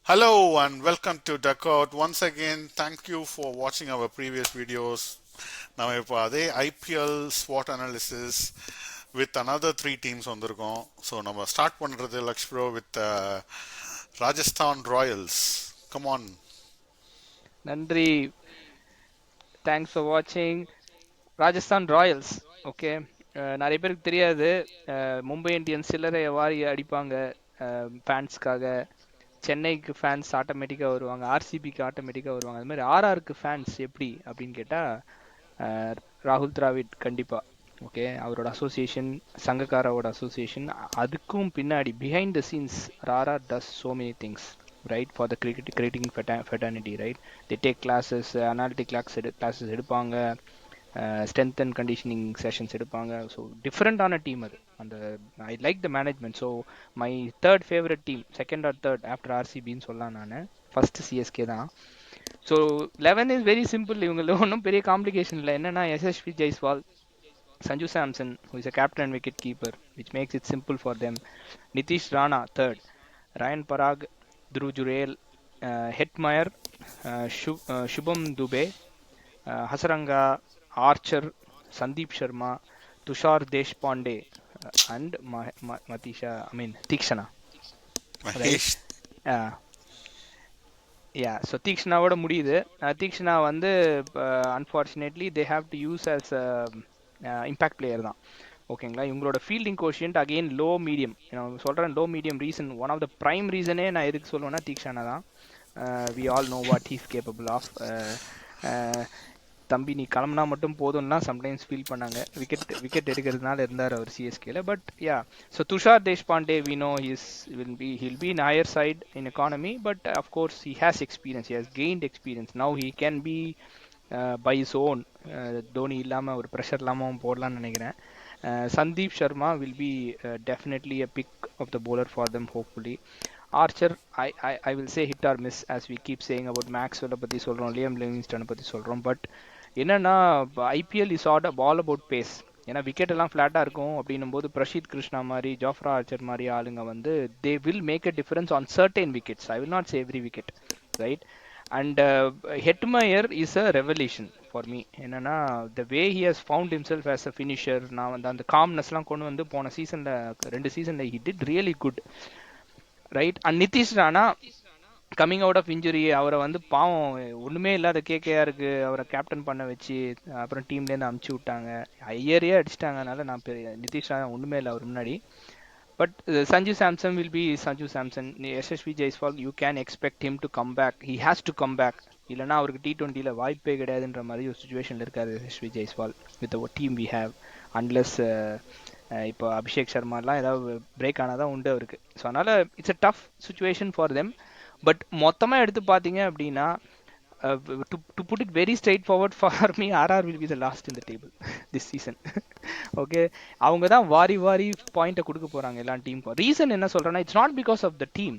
Hello and welcome to Duckout. Once again, thank you for watching our previous videos. நம்ம இப்போ அதே IPL ஸ்வாட் analysis with another three teams வந்திருக்கோம். So நம்ம start பண்ணுறது Laksh bro with Rajasthan Royals. Come on. நன்றி. Thanks for வாட்சிங் Rajasthan Royals. Okay, நிறைய பேருக்கு தெரியாது. மும்பை இந்தியன்ஸ் சில்லறையை வாரி அடிப்பாங்க ஃபேன்ஸ்க்காக. சென்னைக்கு ஃபேன்ஸ் ஆட்டோமேட்டிக்காக வருவாங்க, ஆர்சிபிக்கு ஆட்டோமேட்டிக்காக வருவாங்க. அது மாதிரி ஆர்ஆருக்கு ஃபேன்ஸ் எப்படி அப்படின்னு கேட்டால் ராகுல் திராவிட் கண்டிப்பாக. ஓகே, அவரோட அசோசியேஷன், சங்கக்காராவோட அசோசியேஷன், அதுக்கும் பின்னாடி behind the scenes RR does so many things right for the creating fraternity, right? They take classes, analytic classes எடுப்பாங்க, ஸ்ட்ரென்த் அண்ட் கண்டிஷனிங் செஷன்ஸ் எடுப்பாங்க. ஸோ டிஃப்ரெண்டான டீம் அது. அந்த I like the management. So my third favourite team, second or third after ஆர்சிபின்னு சொல்லலாம். நான் first CSK தான். So 11 is very simple. இவங்க ஒன்றும் பெரிய காம்ப்ளிகேஷன் இல்லை. என்னன்னா எஸ்எஸ்வி Jaiswal, Sanju Samson, who is a captain and wicket keeper, which makes it simple for them. Nitish Rana, third. Ryan Parag, Dhruv Jurel, Hetmeyer, Shubham Dubey, Hasaranga, Archer, Sandeep Sharma, Tushar Deshpande, and Tikshana. Right? Mahesh. Yeah, so தீக்ஷனாவோட முடியுது. தீக்ஷனா வந்து unfortunately they have to use as impact player தான். ஓகேங்களா, இவங்களோட fielding quotient again low medium. நான் சொல்கிறேன் low medium. Reason, one of the prime ரீசனே நான் எதுக்கு சொல்லுவேன்னா தீக்ஷானா தான். We all know what he's capable of. தம்பி நீ கிளம்புனா மட்டும் போதும்னா சம்டைம்ஸ் ஃபீல் பண்ணாங்க. விக்கெட் எடுக்கிறதுனால இருந்தார் அவர் சிஎஸ்கேல. But yeah, so Tushar Deshpande we know he'll be in higher side in economy, but of course he has experience, he has gained experience. Now he can be by his own. Dhoni இல்லாமல் ஒரு pressure இல்லாமல் போடலான்னு நினைக்கிறேன். Sandeep Sharma will be definitely a pick of the bowler for them hopefully. Archer, I will say hit or miss as we keep saying about மேக்ஸ்வெல்லை பற்றி சொல்கிறோம், Liam லிவிங்ஸ்டனை பற்றி சொல்கிறோம். பட் என்னன்னா IPL is all about pace. ஏன்னா விக்கெட் எல்லாம் ஃப்ளாட்டாக இருக்கும். அப்படின்னும் போது பிரஷித் கிருஷ்ணா மாதிரி, ஜாஃப்ரா ஆர்ச்சர் மாதிரி ஆளுங்க வந்து they will make a difference on certain wickets. I will not say every wicket, right? And Hetmyer is a revolution for me. என்னன்னா the way he has found himself as a finisher. நான் வந்து அந்த காம்னஸ்லாம் கொண்டு வந்து போன சீசனில் 2 சீசனில் he did really good, right? And Nitish Rana coming out of injury, அவரை வந்து பாவம் ஒன்றுமே இல்லாத கேகேஆருக்கு அவரை கேப்டன் பண்ண வச்சு அப்புறம் டீம்லேருந்து அமுச்சு விட்டாங்க. ஐயரையே அடிச்சிட்டாங்க. அதனால நான் நிதிஷ் ராணா ஒன்றுமே இல்லை அவர் முன்னாடி. But Sanju Samson will be Sanju Samson. Yashasvi Jaiswal, you can expect him to come back. He has to come back. இல்லைனா அவருக்கு T20 வாய்ப்பே கிடையாதுன்ற மாதிரி ஒரு சுச்சுவேஷனில் இருக்காரு Yashasvi Jaiswal with team we have. Unless இப்போ அபிஷேக் சர்மாலாம் ஏதாவது பிரேக் ஆனால் தான் உண்டு அவருக்கு. ஸோ அதனால் it's a tough situation for them. But மொத்தமாக எடுத்து பார்த்தீங்க அப்படின்னா, to put it very straightforward for me, RR will be the last in the table this season. Okay, அவங்க தான் வாரி வாரி பாயிண்ட்டை கொடுக்க போகிறாங்க எல்லா டீமுக்கும். ரீசன் என்ன சொல்கிறேன்னா, it's not because of the team,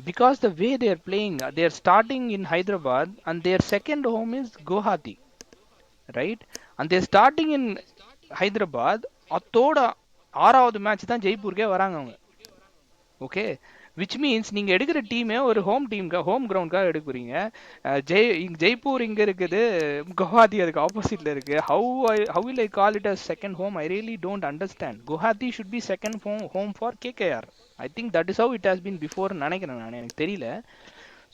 because the way they're playing. They're starting in Hyderabad and their second home is Guwahati, right? And they're starting in Hyderabad, அத்தோட 6வது மேட்ச் தான் ஜெய்ப்பூருக்கே வராங்க அவங்க. ஓகே, விச் மீன்ஸ் நீங்கள் எடுக்கிற டீமே ஒரு ஹோம் டீமுக்காக, ஹோம் கிரவுண்டுக்காக எடுக்கிறீங்க. ஜெய்ப்பூர் இங்கே இருக்குது, குவஹாத்தி அதுக்கு ஆப்போசிட்டில் இருக்குது. How will I call it as second home? I really don't understand. Guwahati should be second home for KKR. I think that is how it has been before நினைக்கிறேன் நான், எனக்கு தெரியல.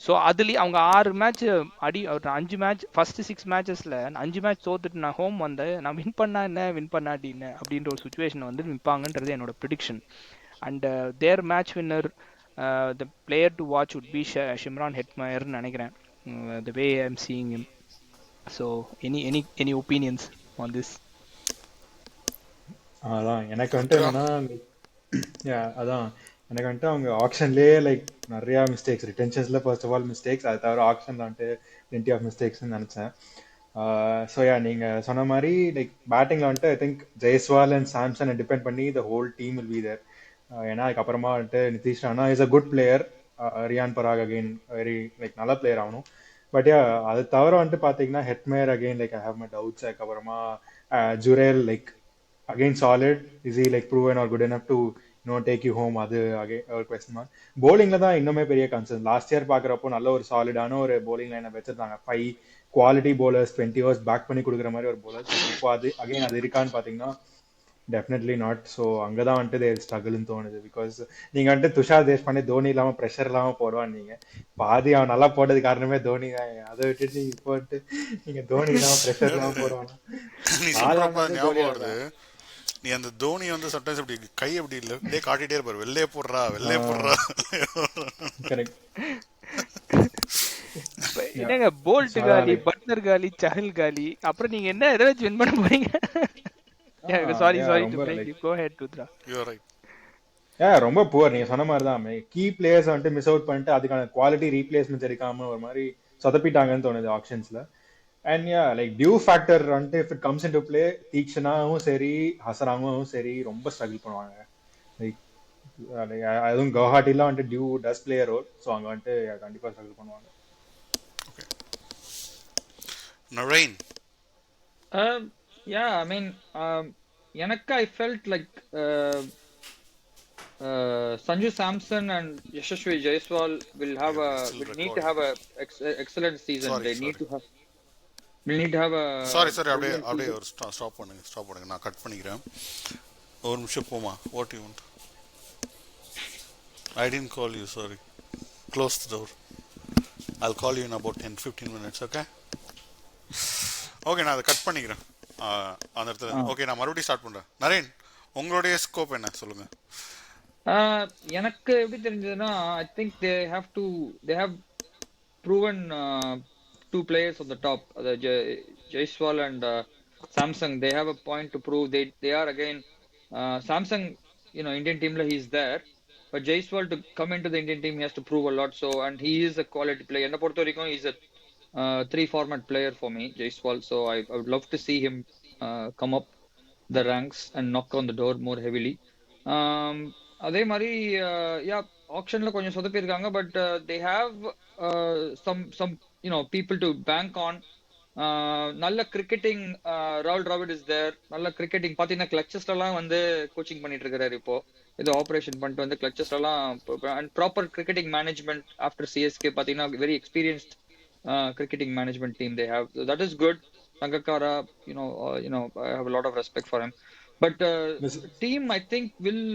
ஸோ அதுலேயே அவங்க 6 மேட்ச் அடி, 5 மேட்ச், ஃபர்ஸ்ட் 6 மேட்சஸில் 5 மேட்ச் தோத்துட்டு நான் home வந்தேன். நான் வின் பண்ணா என்ன, வின் பண்ணாட்டி என்ன அப்படின்ற ஒரு சுச்சுவேஷன் வந்து நிற்பாங்கன்றது என்னோட prediction. And their match winner, the player to watch would be Shimron Hetmeyer நினைக்கிறேன், the way I'm seeing him. So any opinions on this? அதான் எனக்கு வந்துட்டு என்னன்னா, அதான் எனக்கு வந்துட்டு அவங்க ஆக்ஷன்லேயே நிறையா மிஸ்டேக்ஸ், ரிட்டென்ஷன்ஸில் ஃபர்ஸ்ட் ஆஃப் ஆல் மிஸ்டேக்ஸ், அது தவிர ஆக்ஷனில் வந்துட்டு பிளென்டி ஆஃப் மிஸ்டேக்ஸ்னு நினச்சேன். ஸோ நீங்கள் சொன்ன மாதிரி பேட்டிங்கில் வந்துட்டு ஐ திங்க் ஜெய்ஸ்வால் அண்ட் சாம்சனை டிபெண்ட் பண்ணி the whole team will be there. ஏன்னா அதுக்கப்புறமா வந்துட்டு Nitish Rana is a good player. Riyan Parag again very நல்ல பிளேயர் ஆகணும். பட் அது தவிர வந்துட்டு பார்த்தீங்கன்னா Hetmyer again I have my doubts. அதுக்கப்புறமா Jurel again solid. Is he proven or good enough to no take you home, அது ஒரு கொஸ்டின் மார்க். போலிங்ல தான் இன்னுமே பெரிய கன்சர்ன். லாஸ்ட் இயர் பாக்குறப்போ நல்ல ஒரு சாலிடான ஒரு போலிங் லைனை வச்சிருந்தாங்க, 5 குவாலிட்டி போலர்ஸ் 20 ஓவர்ஸ் பேக் பண்ணி கொடுக்குற மாதிரி ஒரு போலர்ஸ். பட் இப்போ அது அகைன் அது இருக்கான்னு பாத்தீங்கன்னா டெஃபினெட்லி நாட். ஸோ அங்கதான் வந்துட்டு ஸ்ட்ரகிள்னு தோணுது. பிகாஸ் நீங்க வந்துட்டு துஷார் தேஷ்பாண்டே தோனி இல்லாம ப்ரெஷர் இல்லாம போடுவான்னு நீங்க பாதி அவன் நல்லா போட்டது காரணமே தோனி தான். அதை விட்டுட்டு நீங்க இப்போ வந்துட்டு நீங்க தோனி இல்லாம ப்ரெஷர் இல்லாம போடுவானா? நீ சொல்றப்ப ஞாபகம் வருது, நீ அந்த தோனி வந்து சம்டைம்ஸ் அப்படி கை அப்படி இல்லை காட்டிட்டே இருப்பாரு, வெள்ளையே போடுறா வெள்ளையே போடுறா. கரெக்ட். என்னங்க போல்ட் காலி, பட்லர் காலி, சஹல் காலி, அப்புறம் நீங்க என்ன எதை வச்சு வின் பண்ண போறீங்க? Sorry to break you, go head Rudra. You are right. ரொம்ப புவர். நீங்க சொன்ன மாதிரி தான் கீ பிளேயர்ஸ் வந்துட்டு மிஸ் அவுட் பண்ணிட்டு அதுக்கான குவாலிட்டி ரீப்ளேஸ்மெண்ட்ஸ் இருக்காம ஒரு மாதிரி சொதப்பிட்டாங்கன்னு தோணுது ஆப்ஷன்ஸ்ல. அண்ட் லைக் டியூ ஃபேக்டர் வந்துட்டு if it comes in to play, தீக்ஷனாவும் சரி ஹசராங்கும் சரி ரொம்ப ஸ்ட்ரகிள் பண்ணுவாங்க. லைக் அதுவும் கவுஹாட்டிலாம் வந்துட்டு dew does play a role. So அங்கே வந்துட்டு கண்டிப்பாக ஸ்ட்ரகிள் பண்ணுவாங்க. Okay Naren. Yeah, I mean, எனக்கு I felt like Sanju Samson and Yashasvi Jaiswal will need to have a excellent season. Will need to have a sorry அப்படியே ஒரு stop பண்ணுங்க நான் cut பண்ணிக்கிறேன். ஒரு நிமிஷம் போமா. What do you want? I didn't call you, sorry. Close the door. I'll call you in about 10-15 minutes, okay? Okay நான் அதை கட் பண்ணிக்கிறேன் அந்த இடத்துல. ஓகே நான் மறுபடியும் ஸ்டார்ட் பண்றேன். நரேன், உங்களுடைய ஸ்கோப் என்ன சொல்லுங்க. எனக்கு எப்படி தெரிஞ்சதுன்னா, I think they have proven two players on the top, Jaiswal and Samsung. They have a point to prove. They are again Samsung, Indian team la he is there, but Jaiswal to come into the Indian team he has to prove a lot. So, and he is a quality player. Enna Puerto Rico is a 3 format player for me, Jaiswal. So I would love to see him come up the ranks and knock on the door more heavily. அதே மாதிரி ஆக்ஷன்ல கொஞ்சம் சொதப்பி இருக்காங்க, but they have some people to bank on. நல்ல cricketing, ராகுல் Dravid is there. நல்ல cricketing பாத்தீங்கன்னா கிளச்சஸ்ல எல்லாம் வந்து கோச்சிங் பண்ணிட்டு இருக்காரு. இப்போ ஏதோ ஆபரேஷன் பண்ணிட்டு வந்து கிளச்சஸ்ல எல்லாம் and proper cricketing management after CSK பாத்தீங்கன்னா very experienced cricketing management team they have. So that is good. Sangakkara, I have a lot of respect for him. But team, I think, will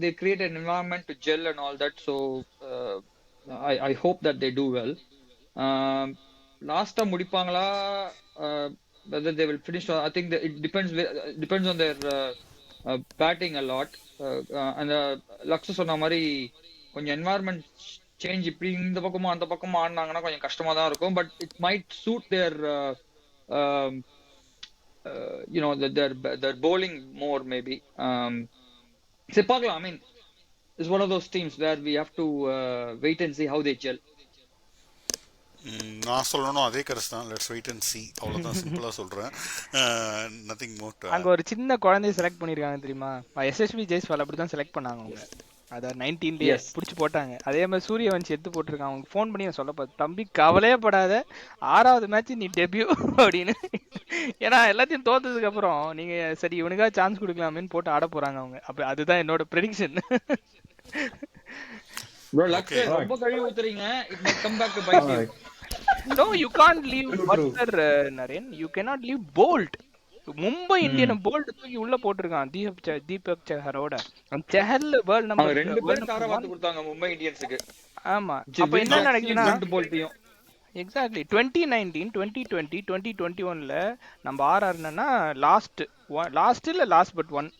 they create an environment to gel and all that. So I hope that they do well. Last time mudipangala, whether they will finish. I think that it depends on their batting a lot. And Laksa sonna mari konja environment change இப்படி இந்த பக்கமும் அந்த பக்கமும் ஆடினாங்கன்னா கொஞ்சம் கஷ்டமா தான் இருக்கும். But it might suit their bowling more maybe. சரி பார்க்கலாம். I mean, it's one of those teams where we have to wait and see how they gel. நான் சொல்லணும் அதே கரெக்ட் தான். Let's wait and see. அவ்வளவுதான், சிம்பிளா சொல்றேன். Nothing more. அங்க ஒரு சின்ன குழந்தைய செலக்ட் பண்ணிருக்காங்க தெரியுமா? எஸ்எஸ்வி ஜெய்ஸ்வால் அப்படிதான் செலக்ட் பண்ணாங்க அவங்க. அத 19 புடிச்சு போட்டாங்க. அதே மாதிரி சூரியவன்ஷி எடுத்து போட்டிருக்கான். அவங்க ஃபோன் பண்ணி சொல்ல பார்த்து, தம்பி கவலையே படாத, 6வது மேட்ச் நீ டெபியூ அப்படின்னு. ஏன்னா எல்லாத்தையும் தோத்ததுக்கு அப்புறம் நீங்க சரி இவனுக்கா சான்ஸ் கொடுக்கலாமேன்னு போட்டு ஆட போறாங்க அவங்க. அப்ப அதுதான் என்னோட ப்ரெடிக்ஷன். Bro, ரொம்ப கழுவி ஊத்துறீங்க. It might come back to bite you. No, you can't leave Butler, Naren. You cannot leave Bolt. Mumbai Indian Bolt தூக்கி உள்ள போட்டிருக்கான் தீபக் சஹரோட. செஹல் வேர்ல்ட் நம்பர் 2 பேர் தாராவாத்து கொடுத்தாங்க மும்பை இந்தியன்ஸ்க்கு. ஆமா, அப்ப என்ன நடக்குதுன்னா எக்ஸாக்ட்லி 2019, 2020, 2021ல நம்ம ஆர்ஆர்னா லாஸ்ட் பட் ஒன்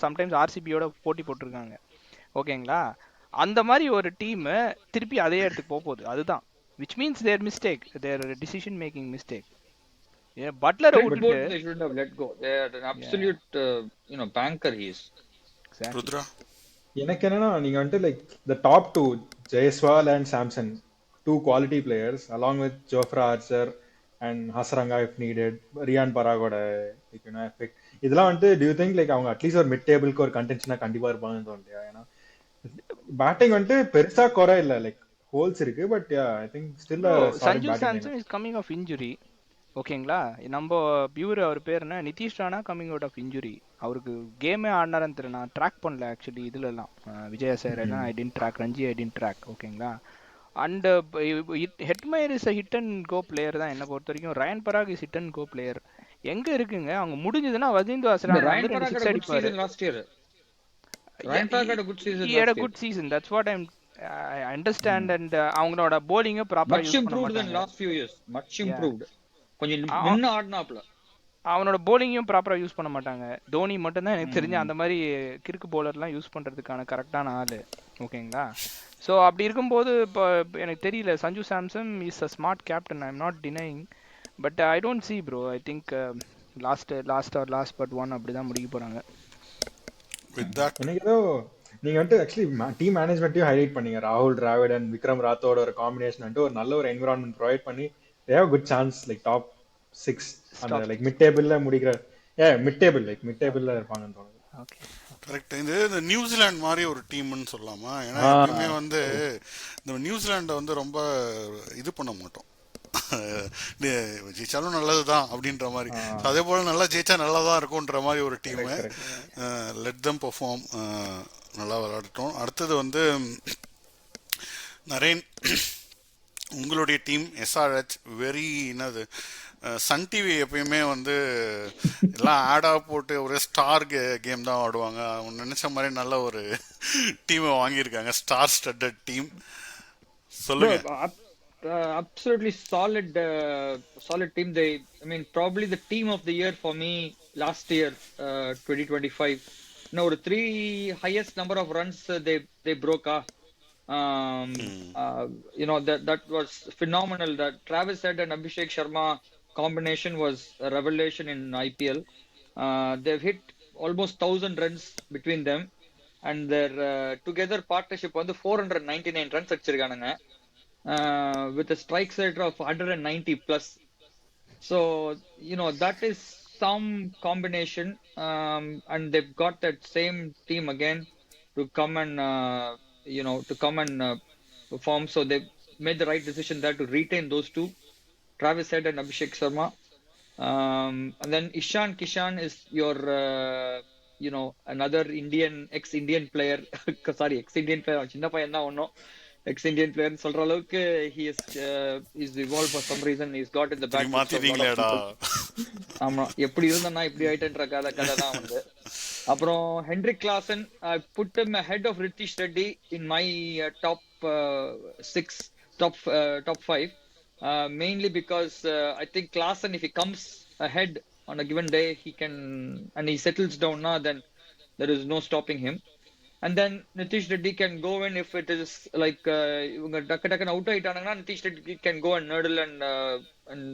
சம்டைம்ஸ் ஆர்சிபியோட போட்டி போட்டிருக்காங்க. ஓகேங்களா? அந்த மாதிரி ஒரு டீம் திருப்பி அதே இடத்துக்கு போகுது. அதுதான் which means their mistake, their decision making mistake. Yeah, Butler they shouldn't have let go. They are an absolute banker he is. Exactly. Rudra, எனக்கு என்னன்னா நீங்க வந்துட்டு like the top 2 Jaiswal and Samson, 2 quality players along with Jofra Archer and Hasaranga if needed, Riyan Paragoda effect. இதெல்லாம் வந்துட்டு do you think like அவங்க at least ஒரு mid டேபிளுக்கு ஒரு கண்டென்ஷனா கண்டிப்பா இருப்பாங்கன்னு தோணுது. ஏன்னா பேட்டிங் வந்துட்டு பெருசா குறை இல்ல, லைக் ஹோல்ஸ் இருக்கு. But I think still Sanju Samson is coming off injury. ஓகேங்களா? நம்ம பியூர் அவர் பேர் என்ன, Nitish Rana coming out of injury. அவருக்கு கேமே ஆடினாரன்னு தெரியல, நான் ட்ராக் பண்ணல ஆக்சுவலி இதுலலாம். விஜயா சார் எல்லாம் I tend track, Ranji I tend track, ஓகேங்களா. And Hetmyer is a hit and go player தான் என்னை பொறுத்த வரைக்கும். Riyan Parag is hit and go player. எங்க இருக்குங்க அவங்க முடிஞ்சதுன்னா வசீந்து அஸ்ரானி Ryan வந்து 2 Parag had 6 a good அடிப்பாரு. season last year. Ryan Parag had a good season He had a last year. good season, that's what I understand. And அவங்களோட bowling ப்ராப்பரா Much use பண்ண improved than மாட்டாங்க. last few years. Much Yeah. improved. கொஞ்சம் அ- நின்னு ஆடினாப்ல. அவனோட bowling-யும் ப்ராப்பரா use பண்ண மாட்டாங்க. தோனி மட்டும்தான் எனக்கு தெரிஞ்ச அந்த மாதிரி கிறுக்கு பவுலர்லாம் யூஸ் பண்றதுக்கான கரெக்டான ஆளு, ஓகேங்களா. ஸோ அப்படி இருக்கும்போது இப்போ எனக்கு தெரியல, Sanju Samson is a smart captain, I am not denying. But I don't see bro, I think last but one அப்படி தான் முடிக்க போறாங்க. With that, எனக்கு ஏதோ நீங்க வந்துட்டு ஆக்சுவலி டீம் மேனேஜ்மெண்ட்டையும் ஹைலைட் பண்ணீங்க. ராகுல் டிராவிட் அண்ட் விக்ரம் ராத்தோட ஒரு காம்பினேஷன் வந்துட்டு ஒரு நல்ல ஒரு என்விரான்மெண்ட் ப்ரொவைட் பண்ணி they have good chance like top 6 அந்த லைக் மிட் டேபிள்ல முடிக்கிற மிட் டேபிள்ல இருப்பாங்கன்னு தோணுது. Okay, correct. இந்த நியூசிலாந்து மாதிரி ஒரு டீம்னு சொல்லலாமா? ஏன்னா ஆ. எப்பயுமே வந்து இந்த நியூசிலாண்டை வந்து ரொம்ப இது பண்ண மாட்டோம். ஜெயிச்சாலும் நல்லதுதான் அப்படின்ற மாதிரி. அதே போல நல்லா ஜெயிச்சா நல்லா தான் இருக்கும்ன்ற மாதிரி ஒரு டீம். லெட் தம் பெர்ஃபார்ம், நல்லா விளையாடட்டும். அடுத்தது வந்து நரேன், உங்களுடைய டீம் எஸ்ஆர்ஹெச் வெரி என்னது சன் டிவி எப்பயுமே வந்து எல்லாம் ஆடா போட்டு ஒரு ஸ்டார் கேம் தான் ஆடுவாங்க. அவங்க நினைச்ச மாதிரி நல்ல ஒரு டீமை வாங்கியிருக்காங்க, ஸ்டார் ஸ்டட்டட் டீம். சொல்லுங்க. Absolutely solid team. I mean, probably the team of the year for me last year, 2025. No, the 3 highest number of runs they broke. That was phenomenal. That Travis Head and Abhishek Sharma combination was a revelation in IPL. They've hit almost 1,000 runs between them, and their together partnership on the 499 runs அடிச்சிருக்கானுங்க. With a strike rate of 190 plus. So, that is some combination. And they've got that same team again to come and, perform. So they made the right decision there to retain those two, Travis Head and Abhishek Sharma. And then Ishan Kishan is your, another ex-Indian player. Sorry, ex-Indian player. சின்ன பையன் தான் ஒன்னும் ex-Indian player சொல்ற அளவுக்கு he's evolved for some reason. He's got in the back. மாத்திட்டீங்களேடா. ஆமா, எப்படி இருந்தா இப்படி ஆயிட்டேன்ற கதை தான் வந்து. அப்புறம் Henrik Klaasen, I put him ahead of Ritish Reddy in my top 5, mainly because I think Klaasen, if he comes ahead on a given day, he can, and he settles down now, then there is no stopping him. And then Nitish Reddy can go in if it is like இவங்க டக்கு out ஆயிட்டாங்கன்னா Nitish Reddy can go and nurdle and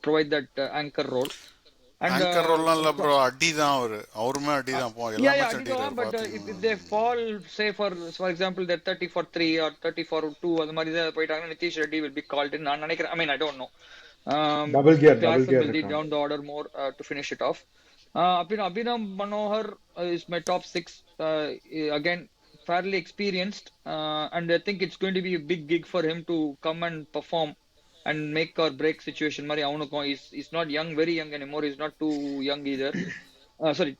provide that anchor role. Anchor ரோல்லாம் இல்ல bro, அடிதான் அவருமே அடிதான் போ எல்லாமே அடிதான். But if they fall, say for example they're 30 for 3 or 30 for 2 அந்த மாதிரி தான் போயிட்டாங்கன்னா Nitish Reddy will be called in. நான் நினைக்கிறேன், I mean I don't know. Double gear will be down the order more to finish it off. Abhinav Manohar is my top 6. Again, fairly experienced, and I think it's going to be a big gig for him to come and perform and make or break situation. Mari avunukum is not very young anymore. He's not too young either.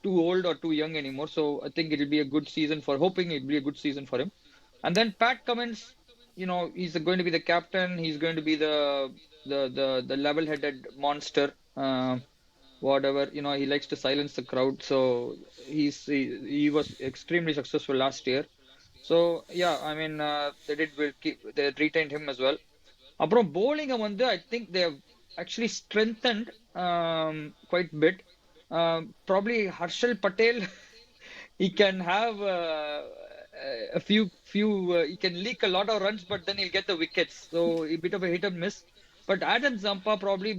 Too old or too young anymore. So I think it'll be a good season hoping it'll be a good season for him. And then Pat Cummins, he's going to be the captain. He's going to be the level-headed monster. Whatever, he likes to silence the crowd. So he was extremely successful last year. So yeah, I mean, they retained him as well. அப்புறம் bowling வந்து I think they have actually strengthened quite a bit. Probably Harshal Patel, he can have a few he can leak a lot of runs, but then he'll get the wickets. So a bit of a hit and miss. But Adam Zampa, probably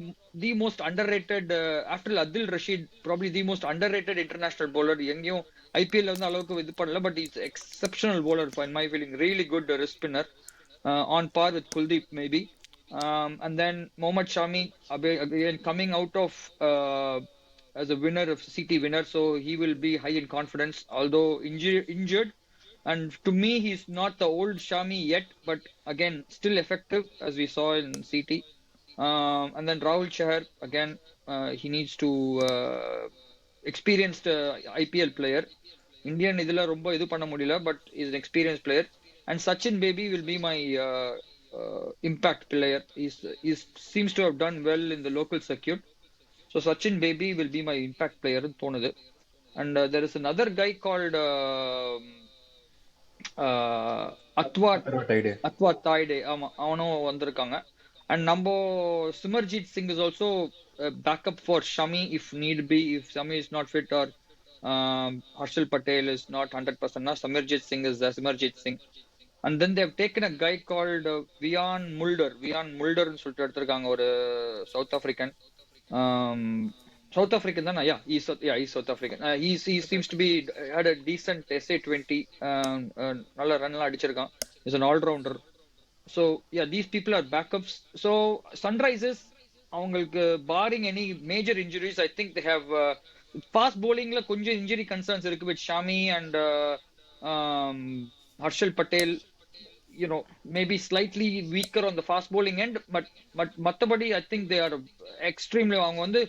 the most underrated, after Adil Rashid, probably the most underrated international bowler. எங்கேயும் IPL வந்து அளவுக்கு இது பண்ணல, but he's exceptional bowler in my feeling. Really good wrist spinner, on par with Kuldeep maybe. And then Mohammad Shami, again coming out of as a winner, of CT winner, so he will be high in confidence, although injured. And to me, he's not the old Shami yet, but again, still effective as we saw in CT. And then Rahul Chahar, again, he needs to experienced IPL player. Indian இதுல ரொம்ப இது பண்ண முடியல, but is an experienced player. And Sachin Baby will be my impact player. He's seems to have done well in the local circuit. So Sachin Baby will be my impact player ன்னு தோணுது. And there is another guy called Atwa Atwa Taide. ஆமா, அவனும் வந்திருக்காங்க. And நம்ம Simarjeet Singh is also a backup for Shami if need be. If Shami is not fit or Harshal Patel is not 100%, na Simarjeet Singh is Simarjeet Singh. And then they have taken a guy called Vian Mulder. Vian Mulder ன்னு சொல்லிட்டு எடுத்திருக்காங்க, ஒரு South African. South African தானே? he's South African. He seems to be had a decent SA20. நல்ல ரன்லாம் அடிச்சிருக்கான். He's an all-rounder. So yeah, these people are backups. So Sunrisers, அவங்களுக்கு barring any major injuries, I think they have fast bowlingல கொஞ்சம் injury concerns இருக்கு with Shami and Harshal Patel. You know, maybe slightly weaker on the fast bowling end, but மத்தபடி I think they are extremely, அவங்க வந்து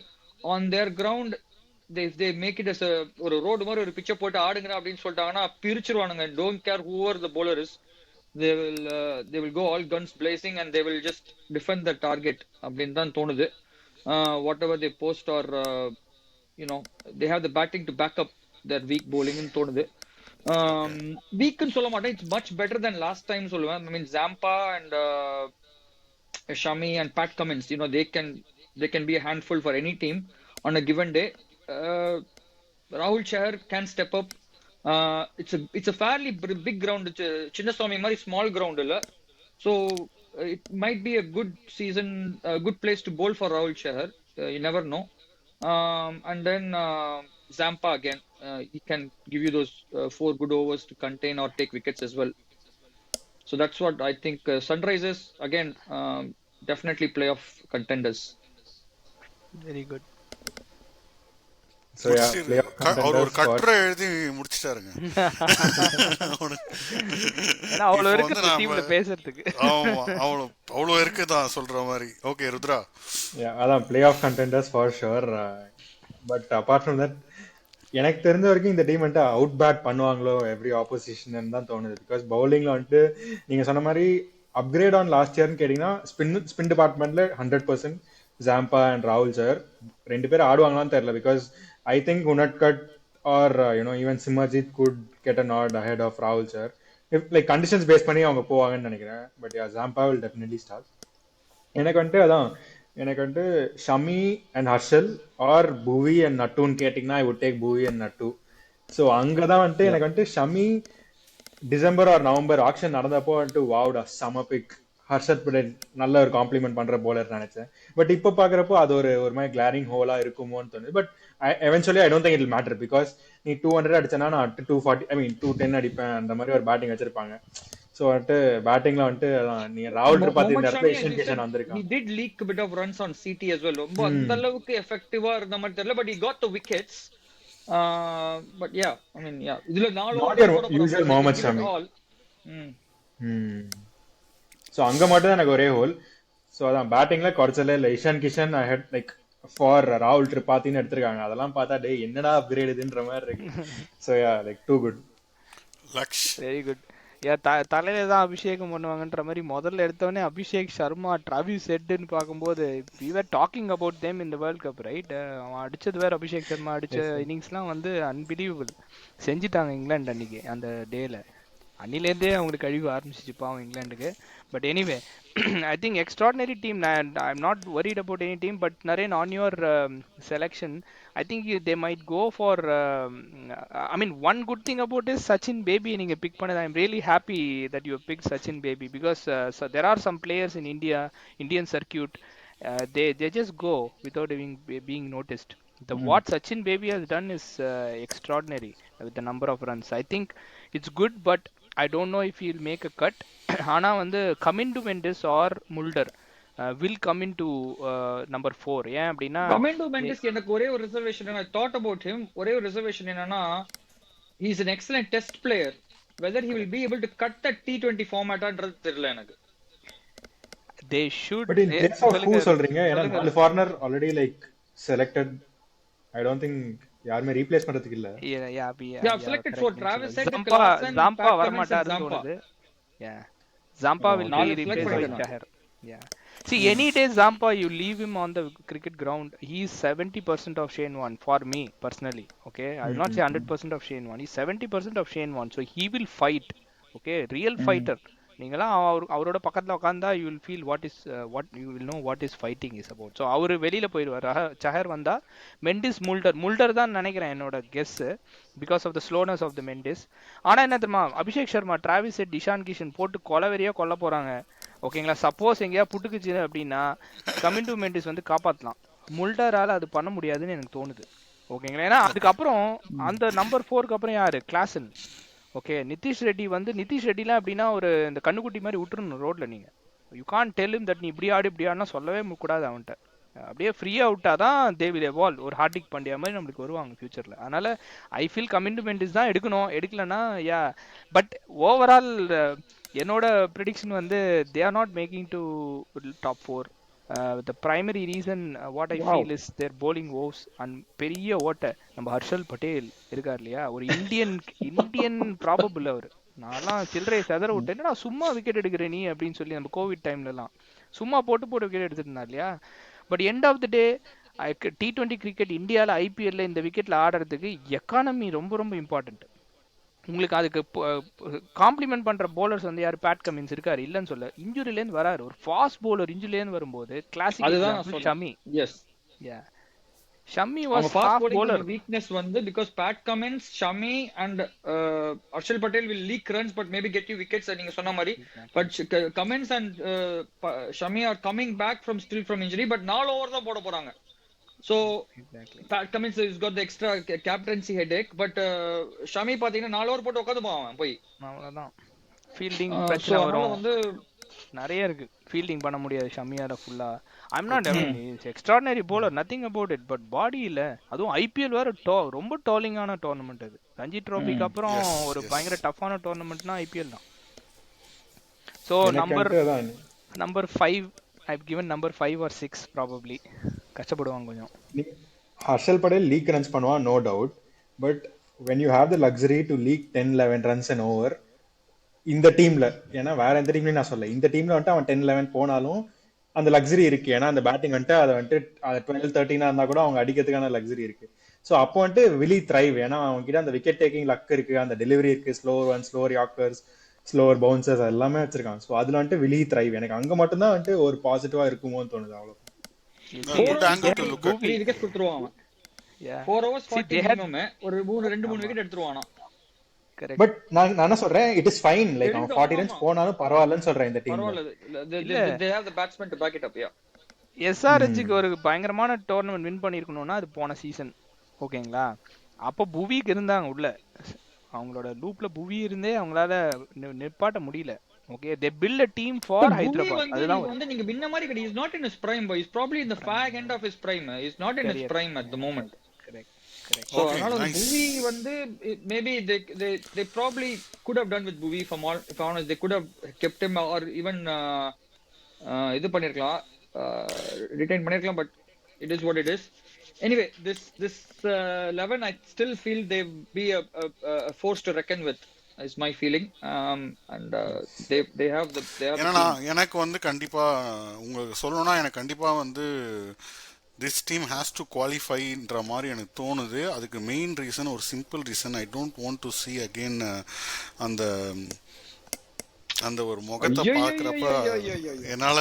on their ground, if they make it as a ஒரு road மாதிரி ஒரு பிச்சை போட்டு ஆடுங்க அப்படின்னு சொல்லிட்டாங்கன்னா பிரிச்சிருவானுங்க. Don't care whoever the bowler is, they will go all guns blazing and they will just defend the target அப்படின்னு தான் தோணுது. Whatever they post or you know, they have the batting to back up their weak bowling ன்னு தோணுது. Weak ன்னு சொல்ல மாட்டேன், it's much better than last time சொல்லுவேன். I mean Zampa and Shami and Pat Cummins, you know, they can be a handful for any team on a given day. Rahul Chahar can step up. It's a fairly big ground. It's a Chinnaswamy mari small ground illa, so it might be a good season, a good place to bowl for Rahul Chahar. You never know. And then Zampa again, he can give you those 4 good overs to contain or take wickets as well. So that's what I think. Sunrisers again, definitely playoff contenders. Very good. So yeah, playoff அவர் ஒரு contenders for கட்டுரை எழுதி முடிச்சிட்டாருங்க. ஏன்னா அவ்வளவு இப்போ இருக்கு வந்து டீம்ல நாம பேசுறதுக்கு. ஆமா அவ்வளோ இருக்குதான் சொல்ற மாதிரி. ஓகே ருத்ரா. yeah, அதான் playoff contenders for sure. But apart from that, எனக்கு தெரிஞ்ச வரைக்கும் இந்த டீம் வந்துட்டு அவுட் பேட் பண்ணுவாங்களோ எவ்ரி ஆப்போசிஷன் தான் தோணுது. பிகாஸ் பவுலிங்ல வந்துட்டு நீங்க சொன்ன மாதிரி அப்கிரேட் ஆன் லாஸ்ட் இயர்னு கேட்டீங்கன்னா ஸ்பின் டிபார்ட்மெண்ட்ல 100% ஜாம்பா அண்ட் ராகுல் சார் 2 பேர் ஆடுவாங்களான்னு தெரியல. Because I think Unadkat or you know even Simarjeet could get a nod ahead of ராகுல் சார். லைக் கண்டிஷன்ஸ் பேஸ் பண்ணி அவங்க போவாங்கன்னு நினைக்கிறேன். But yeah, Zampa will definitely start. எனக்கு வந்துட்டு Shami and Harshal or Bhuvi and நட்டுன்னு கேட்டிங்கன்னா I would take Bhuvi and Nattu. So அங்கே தான் வந்துட்டு எனக்கு வந்துட்டு Shami December or November auction நடந்தப்போ வந்துட்டு வாவ்டா சம பிக், ஹர்ஷத் படேல் நல்ல ஒரு காம்ப்ளிமெண்ட் பண்ற போலர் நினைச்சேன். பட் இப்போ பாக்குறப்போ அது ஒரு மாதிரி கிளாரிங் ஹோலா இருக்குமோன்னு தோணுது. But eventually I don't think it matter. Because நீ 200 அடிச்சனா நான் 240 ஐ மீன் 210 அடிப்பேன், அந்த மாதிரி ஒரு பேட்டிங் வச்சிருப்பாங்க. ஸோ வந்துட்டு பேட்டிங்ல வந்துட்டு நீ ராகுல் திரிபாதி இந்த இடத்துல ஏஷியன் கிஷன் வந்திருக்கான். He did leak a bit of runs on CT as well. ரொம்ப அந்த அளவுக்கு எஃபெக்டிவா இருந்த மாதிரி தெரியல, but he got the wickets. But yeah, I mean yeah, இதுல 4 Not your usual Mohammad Shami. So அங்க மட்டும் தான் எனக்கு ஒரே ஹோல். ஸோ அதான் பேட்டிங்ல குறைச்சல இல்லை. இஷான் கிஷன் ஐ ஹெட் லைக் ஃபார் ராகுல் திரிபாதின்னு எடுத்திருக்காங்க. அதெல்லாம் பார்த்தா டே என்னடா அப்கிரேட் இதுன்ற மாதிரி இருக்கு. So yeah like too good. Very good. தலையில தான் அபிஷேகம் பண்ணுவாங்கன்ற மாதிரி முதல்ல எடுத்தவொடனே அபிஷேக் சர்மா, டிராவிஸ் ஹெட்னு பார்க்கும்போது we were talking about them in the World Cup, right? அவன் அடிச்சது வேற, அபிஷேக் சர்மா அடிச்ச இன்னிங்ஸ்லாம் வந்து அன்பிலீவபிள் செஞ்சுட்டாங்க இங்கிலாந்து அன்னைக்கு அந்த டேல. அன்னிலேருந்தே அவங்களுக்கு கழிவு ஆரம்பிச்சிச்சு பாவம் இங்கிலாந்துக்கு. But anyway I think extraordinary team. I'm not worried about any team, but Naren, on your selection, I think they might go for I mean one good thing about this Sachin Baby நீங்க pick பண்ணது, I'm really happy that you picked Sachin Baby because so there are some players in Indian circuit, they just go without being noticed. What Sachin Baby has done is extraordinary with the number of runs. I think it's good, but I don't know if he'll make a cut. ஆனா வந்து Kamindu Mendes or Mulder will come into number 4. ஏன் அப்படின்னா Kamindu Mendes எனக்கு ஒரே ஒரு reservation. I thought about him. ஒரே ஒரு reservation என்னன்னா he is an excellent test player. Whether he will be able to cut the T20 format ன்றது தெரியல எனக்கு. They should. But in case of who சொல்றீங்க? ஏன்னா நாலு foreigner already like selected. I don't think யாருமே replace பண்றதுக்கு இல்ல. Yeah, I've selected four: Travis Head, Zampa Klassen, Zampa Pat வர Cummins, and மாட்டாருன்னு Zampa. தோணுது. Yeah. Zampa will be 4 select replaced by பண்ணிட்டேன். Chahar. Yeah. See, any day Zampa, you leave him on the cricket ground, he's 70% of Shane Warne for me personally. Okay, I will not say 100% of Shane Warne. He's 70% of Shane Warne, so he will fight. Okay, real fighter. நீங்களாம் அவரோட பக்கத்துல உட்காந்தா you will feel what you will know what is fighting is about. So அவர் வெளியில போயிடுவார். சஹர் வந்தா Mendis Mulder தான் நினைக்கிறேன் என்னோட guess, because of the slowness of the Mendis. ஆனா என்ன தெரியுமா, அபிஷேக் சர்மா, டிராவிஸ் ஹெட், இஷான் கிஷன் போட்டு கொலவெறியா கொல்ல போறாங்க. ஓகேங்களா, சப்போஸ் எங்கேயா புட்டுக்குச்சு அப்படின்னா கமின் டு மெண்டிஸ் வந்து காப்பாற்றலாம். முல்டரால் அது பண்ண முடியாதுன்னு எனக்கு தோணுது. ஓகேங்களா, ஏன்னா அதுக்கப்புறம் அந்த நம்பர் 4க்கு அப்புறம் யாரு, கிளாசன். ஓகே, நிதிஷ் ரெட்டிலாம் எப்படின்னா ஒரு இந்த கண்ணுக்குட்டி மாதிரி விட்டுருணும் ரோட்ல. நீங்க you can tell him that நீ இப்படி ஆடினா சொல்லவே கூடாது அவன்கிட்ட. அப்படியே ஃப்ரீயா விட்டாதான் தே வில் எவால்வ். ஒரு ஹார்டிக் பாண்டியா மாதிரி நம்மளுக்கு வருவாங்க ஃபியூச்சர்ல. அதனால ஐ ஃபீல் கமிட்மெண்ட்ஸ் தான் எடுக்கணும். எடுக்கலன்னா யா, பட் ஓவரால் என்னோட ப்ரிடிக்ஷன் வந்து they are not making to top 4. the primary reason what I feel is their bowling woes. and பெரிய ஓட்ட நம்ம ஹர்ஷல் பட்டேல் இருக்கார் இல்லையா, ஒரு இந்தியன் ப்ராபபிள். அவர் நான்லாம் சில்லறையை செதற விட்டேன், என்னடா சும்மா விக்கெட் எடுக்கிற நீ அப்படின்னு சொல்லி நம்ம கோவிட் டைம்லலாம் சும்மா போட்டு விக்கெட் எடுத்துட்டு இருந்தா இல்லையா. But end of the day T20 cricket இந்தியாவில் ஐபிஎல்ல இந்த விக்கெட்ல ஆடுறதுக்கு எக்கானமி ரொம்ப ரொம்ப இம்பார்ட்டன்ட். உங்களுக்கு அதுக்கு காம்ப்ளிமெண்ட் பண்ற போலர்ஸ் வந்து யார், பேட் கமின்ஸ் இருக்காரு, இல்லன்னு சொல்ல. இன்ஜுரிலேருந்து வராரு, ஒரு ஃபாஸ்ட் போலர் இன்ஜுரிலேருந்து வரும்போது classic example Shami. Yes, yeah, Shami was fast bowler. Weakness வந்து because Pat Cummins, Shami and Harshal Patel will leak runs but maybe get you wickets நீங்க சொன்ன மாதிரி. But Cummins and Shami are coming back still from injury, but 4 over தான் போட போறாங்க. So Pat Cummins has got the extra captaincy headache, but Shami பாத்தீங்கன்னா 4 over போட்டு உட்கார்ந்து போவான் போய். அவ்வளவுதான், ஃபீல்டிங் பிரச்சனை வரும், வந்து நிறைய இருக்கு. ஃபீல்டிங் பண்ண முடியாது ஷமியால ஃபுல்லா. I'm not extraordinary bowler, nothing about it, but பாடி இல்ல. அதுவும் ஐபிஎல் வேற ரொம்ப டாலிங்கான டோர்னமெண்ட் அது. ரஞ்சி ட்ரோபிக்கு அப்புறம் ஒரு பயங்கர டஃப்பான டோர்னமெண்ட்னா ஐபிஎல் தான். So number 5 I've given number 5 or 6 probably. கஷ்டப்படுவாங்க கொஞ்சம். ஹர்ஷல் பட்டேல் லீக் ரன்ஸ் பண்ணுவான், no doubt. But when you have the luxury to leak 10-11 runs and over இந்த டீம்ல, ஏன்னா வேற எந்த டீம்லயும் நான் சொல்ல, இந்த டீம்ல வந்துட்டு அவன் 10-11 போனாலும் அந்த லக்ஸரி இருக்கு. ஏன்னா அந்த பேட்டிங் வந்துட்டு அதை வந்துட்டு 12-13 இருந்தா கூட அவங்க அடிக்கிறதுக்கான லக்ஸரி இருக்கு. ஸோ அப்போ வந்துட்டு விலி த்ரைவ், ஏன்னா அவங்க கிட்ட அந்த விக்கெட் டேக்கிங் லக் இருக்கு, அந்த டெலிவரி இருக்கு, ஸ்லோவர் யாக்கர்ஸ், ஸ்லோவர் பவுன்சர்ஸ் எல்லாமே வச்சிருக்காங்க. ஸோ அதுல வந்துட்டு விலி த்ரைவ். எனக்கு அங்க மட்டும்தான் வந்துட்டு ஒரு பாசிட்டிவா இருக்குமோன்னு தோணுது. அவ்வளவு 3 விக்கெட் கொடுத்துருவான் அவன். 4 overs 40 minimum, ஒரு 2-3 விக்கெட் எடுத்துருவானா. பட் நான் என்ன சொல்றேன், இட் இஸ் ஃபைன், லைக் அவன் 40 ரன்ஸ் போனாலும் பரவாயில்லன்னு சொல்றேன் இந்த team. they have the batsmen to back it up. எஸ்ஆர்ஹெச்க்கு ஒரு பயங்கரமான டோர்னமெண்ட் வின் பண்ணிருக்கணும்னா அது போன சீசன். ஓகேங்களா, அப்போ புவிக்கு இருந்தாங்க உள்ள, அவங்களோட லூப்ல புவி இருந்தே அவங்களால நிப்பாட்ட முடியல. Okay, they build a team for Hyderabad. அதுதான் வந்து நீங்க வின்ன மாதிரி கிடையாது. He's not in his prime, boy. He's probably in the fag end of his prime. He's not in his prime at the moment. Correct. So Bhuvi வந்து maybe they probably could have done with Bhuvi, if honest. They could have kept him or even இது பண்ணிருக்கலாம், retain பண்ணிருக்கலாம், but it is what it is. Anyway, this 11 I still feel they be a force to reckon with is my feeling. And they have ஏன்னா எனக்கு வந்து கண்டிப்பா உங்களுக்கு சொல்லணும்னா எனக்கு கண்டிப்பா வந்து this team has to qualify ன்ற மாதிரி எனக்கு தோணுது. அதுக்கு மெயின் ரீசன், ஒரு simple reason, I don't want to see again அந்த ஒரு முகத்தை பார்க்குறப்ப என்னால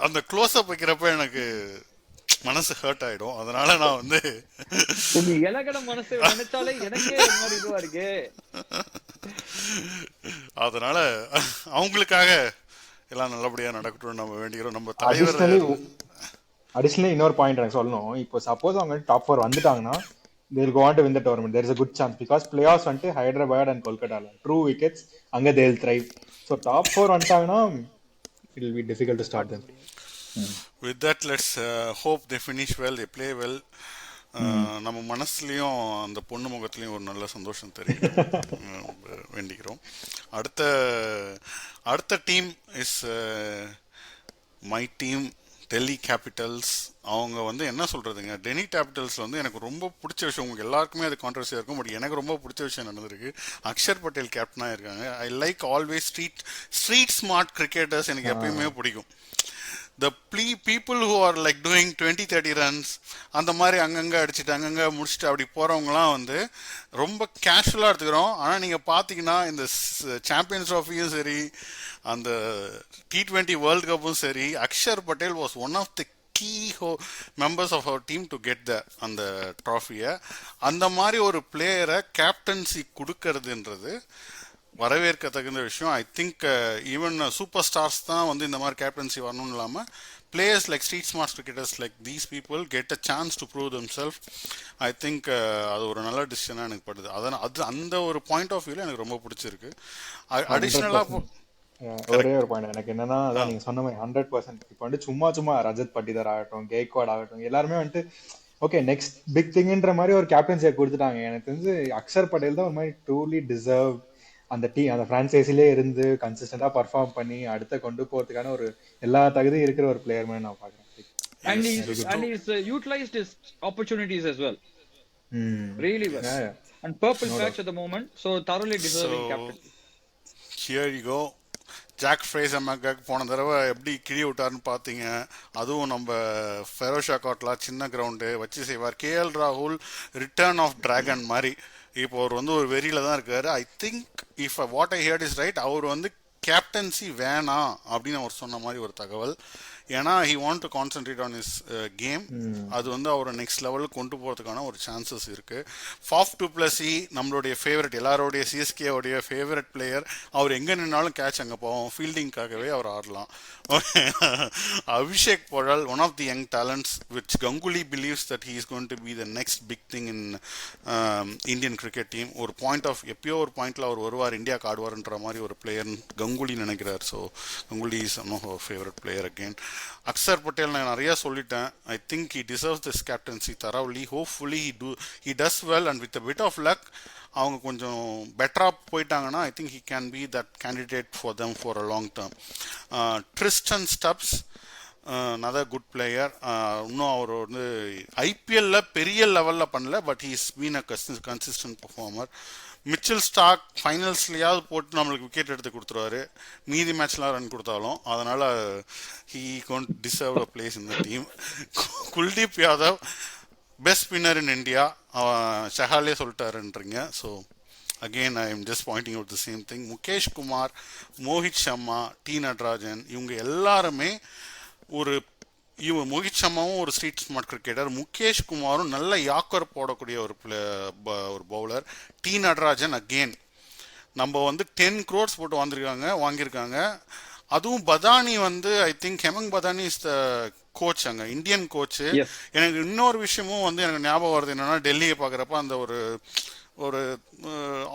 அந்த க்ளோஸ்அப் வைக்கிறப்ப எனக்கு மனசு ஹர்ட் ஆயிடும். அதனால நான் வந்து இலகட மனசு நினைச்சாலே எனக்கே மாதிரி இதுவா இருக்கு. அதனால அவங்களுக்காக எல்லாம் நல்லபடியா நடக்கட்டும் நம்ம வேண்டிக்கிறோம். நம்ம தலைவர் அடிஷனலி இன்னொரு பாயிண்ட் எனக்கு சொல்லணும். இப்போ சப்போஸ் அவங்க டாப் 4 வந்துட்டாங்கன்னா they will go on to win the tournament. There is a good chance because playoffs வந்து Hyderabad and Kolkata, true wickets, அங்க they will thrive. So top 4 வந்துட்டாங்கன்னா it will be difficult to start them. With that, let's hope they finish well, they play well. நம்ம மனசுலயும் அந்த பொண்ணு முகத்துலயும் ஒரு நல்ல சந்தோஷம் தெரியும் வேண்டிக்கிறோம். அடுத்த team is my team Delhi Capitals. அவங்க வந்து என்ன சொல்றதுங்க, டெல்லி கேபிட்டல்ஸ் வந்து எனக்கு ரொம்ப பிடிச்ச விஷயம். உங்களுக்கு எல்லாருக்குமே அது கான்ட்ரவர்சியா இருக்கும், பட் எனக்கு ரொம்ப பிடிச்ச விஷயம் நடந்திருக்கு. அக்ஷர் பட்டேல் கேப்டனா இருக்காங்க. I like always street smart cricketers. எனக்கு எப்பயுமே பிடிக்கும். the people who are like doing 20-30 runs அந்த மாதிரி அங்கங்கே அடிச்சுட்டு அங்கங்கே முடிச்சுட்டு அப்படி போகிறவங்களாம் வந்து ரொம்ப கேஷுவலாக எடுத்துக்கிறோம். ஆனால் நீங்கள் பார்த்தீங்கன்னா இந்த சாம்பியன்ஸ் ட்ராஃபியும் சரி, அந்த T20 வேர்ல்டு கப்பும் சரி, Axar Patel was one of the key members of our team to get அந்த ட்ராஃபியை. அந்த மாதிரி ஒரு பிளேயரை கேப்டன்சி கொடுக்கறதுன்றது வரவேற்கத்தகுந்த விஷயம். I think even super stars தான் வந்து இந்த மாதிரி கேப்டன்சி வரணும்னு இல்லாமல் players like street smart cricketers like these people get a chance to prove them self. I think அது ஒரு நல்ல டிசிஷனாக எனக்கு படுது. அது அந்த ஒரு பாயிண்ட் ஆஃப் வியூவில் எனக்கு ரொம்ப பிடிச்சிருக்கு. அடிஷ்னலாக ஒரே ஒரு பாயிண்ட் எனக்கு என்னன்னா, அதான் நீங்க சொன்ன மாதிரி 100%. இப்போ வந்து சும்மா ரஜத் பட்டிதார் ஆகட்டும், கெய்க்வாட் ஆகட்டும், எல்லாருமே வந்துட்டு ஓகே நெக்ஸ்ட் பிக் திங்ன்ற மாதிரி ஒரு கேப்டன்சியை கொடுத்துட்டாங்க. எனக்கு தெரிஞ்சு அக்ஷர் பட்டேல் தான் ஒரு மாதிரி ட்ரூலி டிசர்வ் அந்த டீம், அந்த பிரான்சைஸிலே இருந்து கன்சிஸ்டண்டா பர்ஃபார்ம் பண்ணி அடுத்த கொண்டு போறதுக்கான ஒரு எல்லா தகுதியும் இருக்கிற ஒரு பிளேயர் மாதிரி நான் பாக்குறேன். And he's utilized his opportunities as well. Really well. Yeah. And purple patch at the moment, so thoroughly deserving captain. Here you go. Jake Fraser McGurk போன தடவை எப்படி கிழி விட்டாருன்னு பார்த்தீங்க. அதுவும் நம்ம ஃபெரோஷா கோட்லா சின்ன கிரவுண்டு வச்சு செய்வார். KL ராகுல் ரிட்டர்ன் ஆஃப் டிராகன் மாதிரி இப்போ அவர் வந்து ஒரு வெறியில தான் இருக்காரு. I think if what I heard is right, அவர் வந்து கேப்டன்சி வேணாம் அப்படின்னு அவர் சொன்ன மாதிரி ஒரு தகவல். ஏன்னா he want to concentrate on is game. அது வந்து அவரை நெக்ஸ்ட் லெவலுக்கு கொண்டு போகிறதுக்கான ஒரு சான்சஸ் இருக்கு. ஃபாஃப் டு பிளஸி நம்மளுடைய ஃபேவரட், எல்லாரோடைய சிஎஸ்கேவுடைய ஃபேவரட் பிளேயர். அவர் எங்கே நின்னாலும் கேட்ச் அங்கே போவோம். ஃபீல்டிங்காகவே அவர் ஆடலாம். Abhishek Porel, one of the young talents which Ganguly believes that he is going to be the next big thing in Indian cricket team. ஒரு பாயிண்ட் ஆஃப் எப்பயோ ஒரு பாயிண்ட்ல அவர் வருவார், இந்தியாவுக்கு ஆடுவார்ன்ற மாதிரி ஒரு பிளேயர் கங்குலி நினைக்கிறார். So Ganguly is one of அவர் favourite player again. Axar Patel நான் நிறைய சொல்லிட்டேன். I think he deserves this captaincy thoroughly. Hopefully he does well and with bit of luck அவங்க கொஞ்சம் பெட்டராக போயிட்டாங்கன்னா I think he can be that candidate for them for a long term. Tristan Stubbs another good player. இன்னும் அவர் வந்து ஐபிஎல்ல பெரிய லெவலில் பண்ணல, but he's been a consistent performer. Mitchell Stark ஃபைனல்ஸ்லையாவது போட்டு நம்மளுக்கு விக்கெட் எடுத்து கொடுத்துருவாரு, மீதி மேட்ச்லாம் ரன் கொடுத்தாலும். அதனால he don't deserve a place in the team. Kuldeep Yadav best spinner in India, ஷஹாலே சொல்லிட்டாருன்றீங்க. So again I am just pointing out the same thing. Mukesh Kumar, Mohit Sharma, T Natarajan, இவங்க எல்லாருமே மோஹித் சர்மாவும் ஒரு ஸ்ட்ரீட் ஸ்மார்ட் கிரிக்கெட்டர், முகேஷ் குமாரும் நல்ல யாக்கர் போடக்கூடிய ஒரு பவுலர். டி நடராஜன் அகெயின் நம்ம வந்து 10 crores போட்டு வாங்கியிருக்காங்க. அதுவும் பதானி வந்து I think Hemang Badani is the coach, அங்கே இந்தியன் கோச்சு. எனக்கு இன்னொரு விஷயமும் வந்து எனக்கு ஞாபகம் வருது என்னன்னா, டெல்லியை பார்க்குறப்ப அந்த ஒரு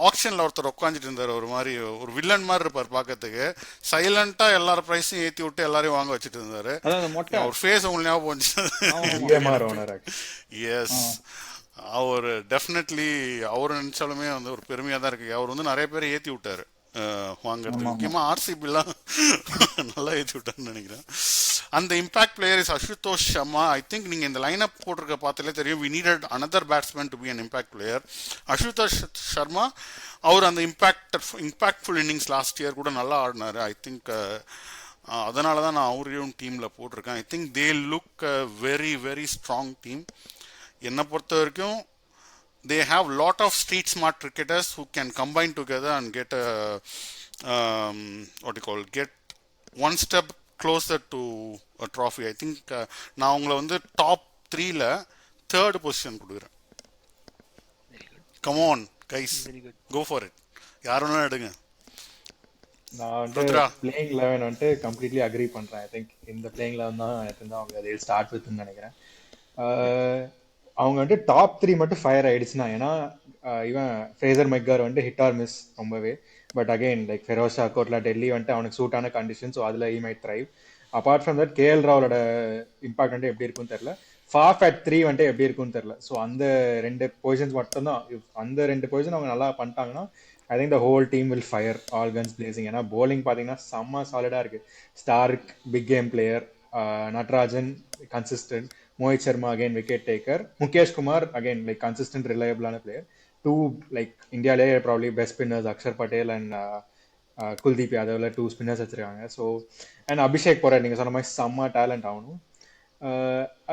ஆக்ஷனில் ஒருத்தர் உட்காந்துட்டு இருந்தார், ஒரு மாதிரி ஒரு வில்லன் மாதிரி இருப்பார் பார்க்கறதுக்கு. சைலண்டா எல்லாரும் ப்ரைஸையும் ஏற்றி விட்டு எல்லாரையும் வாங்க வச்சுட்டு இருந்தாரு. அவர் ஃபேஸ் உங்களுக்கு ஞாபகம் வந்துச்சு. எஸ், அவர் டெஃபினெட்லி அவர் நினைச்சாலுமே வந்து ஒரு பெருமையாக தான் இருக்கு. அவர் வந்து நிறைய பேர் ஏற்றி விட்டாரு வாங்கிறது, முக்கியமாக ஆர்சிபிலாம் நல்லா ஏற்றி விட்டாருன்னு நினைக்கிறேன். அந்த impact player is Ashutosh Sharma. I think நீங்கள் இந்த லைன் அப் போட்டிருக்க பார்த்தாலே தெரியும், we needed another batsman to be an impact player. Ashutosh Sharma அவர் அந்த இம்பாக்ட்ஃபுல் இன்னிங்ஸ் லாஸ்ட் இயர் கூட நல்லா ஆடினார். ஐ திங்க் அதனால தான் நான் அவரையும் டீமில் போட்டிருக்கேன். ஐ think they look very very strong team. என்னை பொறுத்த வரைக்கும் they have lot of street smart cricketers who can combine together and get get one step closer to a trophy. I think நான் உங்களை வந்து டாப் 3ல 3rd பொசிஷன் கொடுக்குறேன். come on guys, go for it. யாரும் எடுங்க. நான் வந்து playing 11 வந்து completely agree பண்றேன். ஐ திங்க் இந்த பிளேயிங் 11 தான் எனக்கு வந்து அவங்க அதை ஸ்டார்ட் வித்னு நினைக்கிறேன். அவங்க வந்து டாப் 3 மட்டும் ஃபயர் ஆயிடுச்சுன்னா, ஏன்னா இவன் ஃப்ரேசர் மெக்கார் வந்து ஹிட் ஆர் மிஸ் ரொம்பவே. But again like Pherozeshah Kotla Delhi வந்துட்டு அவனுக்கு சூட்டான கண்டிஷன், ஸோ அதில் ஈ might thrive. Apart from that KL ராவோட impact வந்து எப்படி இருக்குன்னு தெரியல, ஃபாஃப் அட் 3 வந்துட்டு எப்படி இருக்குன்னு தெரியல. ஸோ அந்த 2 பொசிஷன்ஸ் மட்டும்தான், அந்த 2 பொசிஷன் அவங்க நல்லா பண்ணிட்டாங்கன்னா I think the whole team will fire all guns blazing. ஏன்னா போலிங் பார்த்தீங்கன்னா செம்ம சாலிடாக இருக்கு. Starc big game player, Natarajan consistent, Mohit Sharma again wicket taker, Mukesh Kumar again like consistent reliable ஆன player. Two like India probably best spinners Akshar Patel and Kuldeep Yadav two spinners வச்சிருக்காங்க. So and Abhishek போற நீங்க சொன்ன மாதிரி செம்ம talent ஆகணும்.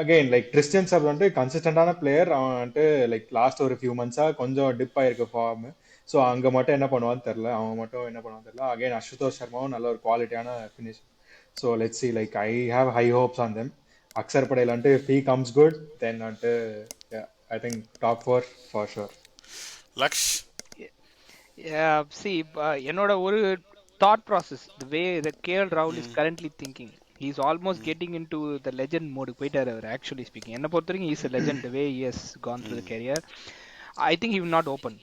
Again like Christian sub வந்துட்டு கன்சிஸ்டண்டான player. அவன் வந்துட்டு லைக் லாஸ்ட் ஒரு ஃபியூ மந்த்ஸா கொஞ்சம் டிப் ஆயிருக்கு ஃபார்ம். ஸோ அங்கே மட்டும் என்ன பண்ணுவான்னு தெரில, அவன் மட்டும் என்ன பண்ணுவான்னு தெரில. அகைன் அசுதோஷ் சர்மாவும் நல்ல ஒரு குவாலிட்டியான finish. So let's see like I have high hopes on them. Axar Patel வந்துட்டு if he comes good then வந்துட்டு I think top 4 for sure. Laksh See, என்னோட ஒரு thought process, the way that KL Rahul is currently thinking, he's almost getting into the legend mode போயிட்டாரு அவர். Actually speaking, என்ன பொறுத்த வரைக்கும் he's a legend the way he has gone through the career. I think he will not open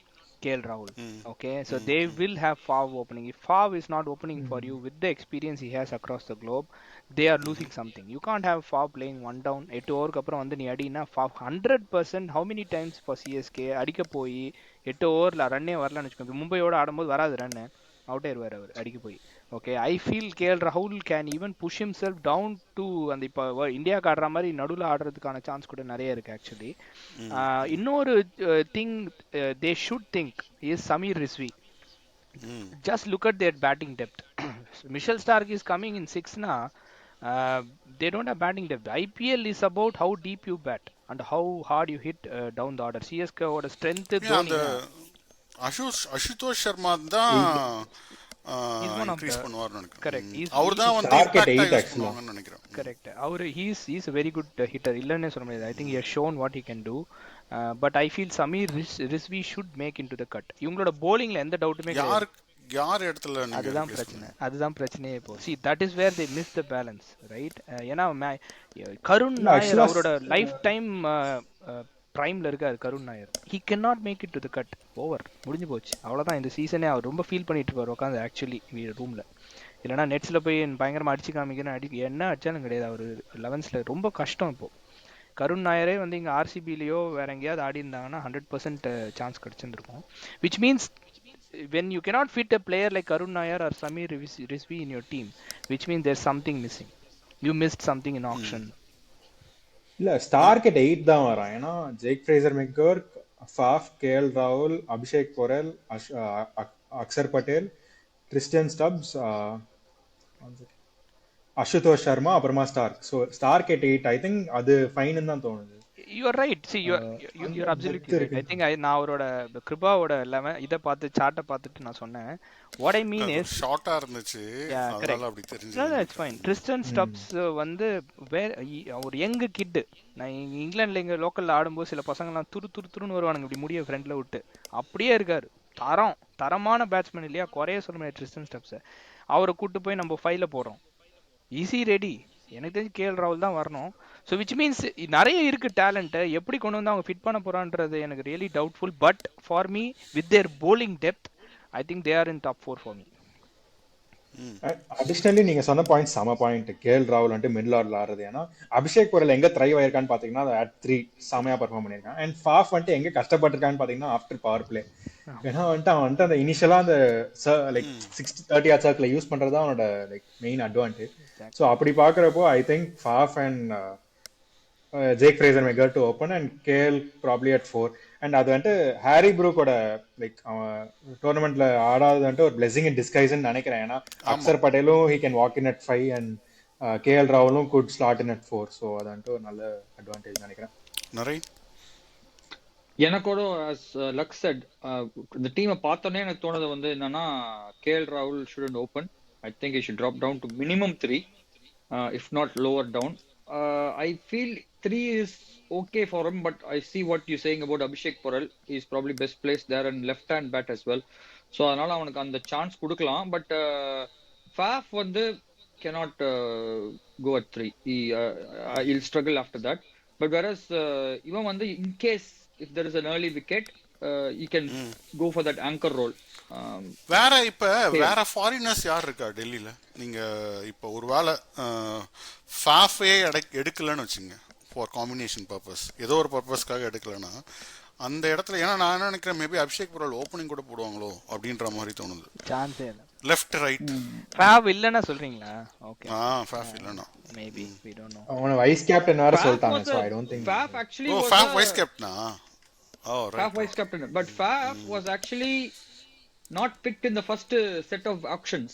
KL Rahul. Okay, so they will have Fav opening. If Fav is not opening for you with the experience he has across the globe, they are losing something. You can't have Fav playing one down 8 ஓவருக்கு அப்புறம் வந்து நீ அடினா Fav 100%. how many times for CSK அடிக்க போய் 8 ஓவரில் ரன்னே வரலன்னு வச்சுக்கோங்க. மும்பையோட ஆடும்போது வராது ரன்னு, அவுட் ஆயிடுவார் அவர் அடிக்க போய். Okay, I feel KL Rahul can even push himself down to அந்த இப்போ இந்தியாவுக்கு ஆடுற மாதிரி நடுவில் ஆடுறதுக்கான சான்ஸ் கூட நிறைய இருக்கு ஆக்சுவலி. இன்னொரு thing they should think is Sameer Rizvi. Just look at their batting depth. Mitchell Stark is coming in 6 na. They don't have batting depth. IPL is about how deep you bat and how hard you hit down the order. CSK ஓட strength அந்த அசுதோஷ் சர்மா தான் increase பண்ணுவார்னு நினைக்கிறேன். Correct, அவர் தான் வந்து இம்பாக்ட்டா use பண்ணுவாங்கன்னு நினைக்கிறேன். Correct, அவர் he's a very good hitter. இல்லன்னு சொல்ல முடியாது. I think he has shown what he can do. But I feel Samir Rizvi should make into the cut. இவங்களோட bowlingல எந்த டவுட்டுமே கிடையாது. யார் இடத்துல அதுதான் பிரச்சனையே இப்போ. see that is where they miss the balance, right? ஏன்னா கருண் நாயர் அவரோட லைஃப் டைம் பிரைம்ல இருக்காரு. Karun Nair he cannot make it to the cut. Over முடிஞ்சு போச்சு, அவ்வளவுதான். இந்த சீசனே அவர் ரொம்ப ஃபீல் பண்ணிட்டு இருப்பார் உட்காந்து ஆக்சுவலி ரூம்ல. இல்லைன்னா நெட்ஸ்ல போய் பயங்கரமா அடிச்சு காமிக்கிறேன், என்ன அடிச்சாலும் கிடையாது. அவர் 11ஸ்ல ரொம்ப கஷ்டம் இப்போ. கருண் நாயரே வந்து இங்கே ஆர்சிபிலேயோ வேற எங்கேயாவது ஆடி இருந்தாங்கன்னா 100% சான்ஸ் கிடைச்சிருக்கும். Which means when you cannot fit a player like Karun Nair or Samir Rizvi in your team, which means there's something missing. You missed something in auction. இல்ல ஸ்டார்க் at 8 தான் வரான். ஏன்னா Jake Fraser McGurk, Faf, KL ராகுல், Abhishek Porel, Axar Patel, Christian Stubbs, Ashutosh Sharma, அப்புறமா Starc. So Starc at 8 I think அது ஃபைன்னு தான் தோணுது. You are right. See, you're absolutely right. I think நான் அவரோட கிருபாவோட இதை பார்த்து சார்ட்டை பார்த்துட்டு நான் சொன்னேன். What I mean is ஷார்ட்டா இருந்துச்சு, அதனால அப்படி தெரிஞ்சது. No, it's fine. Christian stubs வந்து ஒரு யங் கிட். நான் இங்கிலாந்துல எங்க லோக்கல்ல ஆடும்போது சில பசங்கலாம் துருன்னு வருவானுங்க இப்படி முடிய ஃப்ரண்ட்ல விட்டு. அப்படியே இருக்காரு. தரமான பேட்ஸ்மேன் இல்லையா, குறைய சொல்ல முடியாது கிறிஸ்டியன் ஸ்டப்ஸ். அவரை கூட்டு போய் நம்ம ஃபைல போடுறோம். Easy ready. எனக்கு தெரிஞ்சு KL ராகுல் தான் வரணும். ஸோ விச் மீன்ஸ் நிறைய இருக்கு டேலண்ட்டை எப்படி கொண்டு வந்து அவங்க ஃபிட் பண்ண போறான்றது எனக்கு really doubtful. But for me with their bowling depth I think they are in top 4 for me. Additionally நீங்க சொன்ன பாயிண்ட் செம பாயிண்ட். KL ராகுல் வந்துட்டு மிடில் ஆர்டர்ல ஆடுறது. ஏன்னா அபிஷேக் பொரல் எங்க த்ரைவ் ஆயிருக்கான்னு பாத்தீங்கன்னா at 3 செமையா பர்ஃபார்ம் பண்ணிருக்கான். அண்ட் ஃபாஃப் வந்துட்டு எங்க கஷ்டப்பட்டிருக்கான்னு பாத்தீங்கன்னா ஆஃப்டர் பவர் பிளே. ஏன்னா வந்துட்டு அவன் வந்துட்டு அந்த இனிஷியலா அந்த லைக் 60-30 சர்க்கிளை யூஸ் பண்றது அவனோட லைக் மெயின் அட்வான்டேஜ். ஸோ அப்படி பாக்குறப்போ I think Faf and Jack Fraser megger to open and KL probably at 4. And அது வந்துட்டு ஹாரி ப்ரூக்கோட லைக் அவன் டோர்னமெண்ட்ல ஆடாதது வந்துட்டு ஒரு பிளெஸிங் இன் டிஸ்கைஸ்ன்னு நினைக்கிறேன். ஏன்னா அக்ஷர் பட்டேலும் he can walk in at 5 and KL ராகுலும் could slot in at 4. So அது வந்துட்டு ஒரு நல்ல அட்வான்டேஜ் நினைக்கிறேன். நிறைய எனக்கோட as Lux said, இந்த டீமை பார்த்தோன்னே எனக்கு தோணுது வந்து என்னன்னா KL ராகுல் shouldn't open. I think he should drop down to minimum 3, if not lower down. I feel 3 is okay for him, but I see what you're saying about Abhishek Porel. He's probably best placed there and left hand bat as well. So அதனால அவனுக்கு அந்த chance கொடுக்கலாம். But Faf வந்து cannot go at 3. He'll struggle after that. But whereas இவன் வந்து in case if there is an early wicket, he can go for that anchor role. வேற foreigners யார் இருக்கா டெல்லியில? நீங்க இப்ப ஒருவேளை ஃபாஃபே எடுக்கலன்னு வச்சுங்க, ஃபார் காம்பினேஷன் பர்பஸ், ஏதோ ஒரு பர்பஸ்க்காக எடுக்கலன்னா அந்த இடத்துல, ஏன்னா நான் நினைக்கிறேன் மேபி அபிஷேக் பொரல் ஓப்பனிங் கூட போடுவாங்களோ அப்படின்ற மாதிரி தோணுது. சான்ஸே இல்லை. Left right. ஃபேவ் இல்லைன்னா சொல்றீங்களா? ஓகே, ஃபேஃப் இல்லைண்ணா. Maybe we don't know. அவன வைஸ் கேப்டன் வேற Faf சொல்லிட்டாங்க. was so a I don't think Faf actually oh was Faf a vice கேப்டனா? Oh Faf right. vice captain, but Faf was actually not picked in the first set of auctions.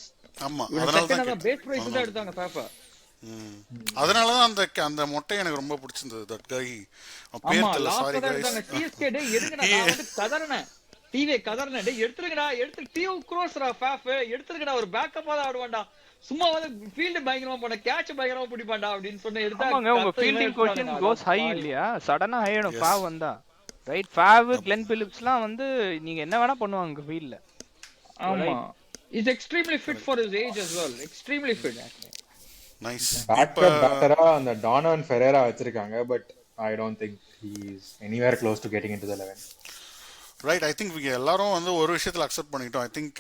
ஆமா, இவன அதனால second தான் அந்த base price தான் எடுத்தாங்க Faf. அதனால தான் அந்த மொட்டை எனக்கு ரொம்ப பிடிச்சிருந்தது. தட் கை பேர் ஆமா, தெரியல, லாஸ்ட் சாரி தான் கைஸ். எடுத்தாங்க. CSK டே எடுங்கடா, நான் வந்து கதறனேன். டிவி கதறனேன், டேய் எடுத்துருங்கடா, எடுத்து டியூ க்ரோஸ்ரா Faf, எடுத்துருங்கடா, ஒரு பேக்கப்பா தான் ஆடுவான்டா. சும்மா வந்து ஃபீல்ட் பயங்கரமா போன, கேட்ச் பயங்கரமா பிடிப்பான்டா அப்படின்னு சொன்ன எடுத்தா ஆமாங்க, உங்க கத்த இவன் ஃபீல்டிங் எடுத்துட்டானுங்க. கொஷின் அட கோஸ் ஹை பாவி. இல்லையா? சடனா ஹை ஆயிடும் Yes. ஃபேவ் வந்தா. ரைட், ஃபேவ் கிளென் பிலிப்ஸ்லாம் வந்து நீங்க என்ன வேணா பண்ணுவாங்க ஃபீல்ட்ல. ஆமா, is extremely fit for his age as well, extremely fit. Nice. Backup பேட்டரா அந்த டானன் ஃபெரேரா வச்சிருக்காங்க. But I don't think he is anywhere close to getting into the 11. Right, I think எல்லாரும் வந்து ஒரு விஷயத்தில் அக்செப்ட் பண்ணிக்கிட்டோம். I think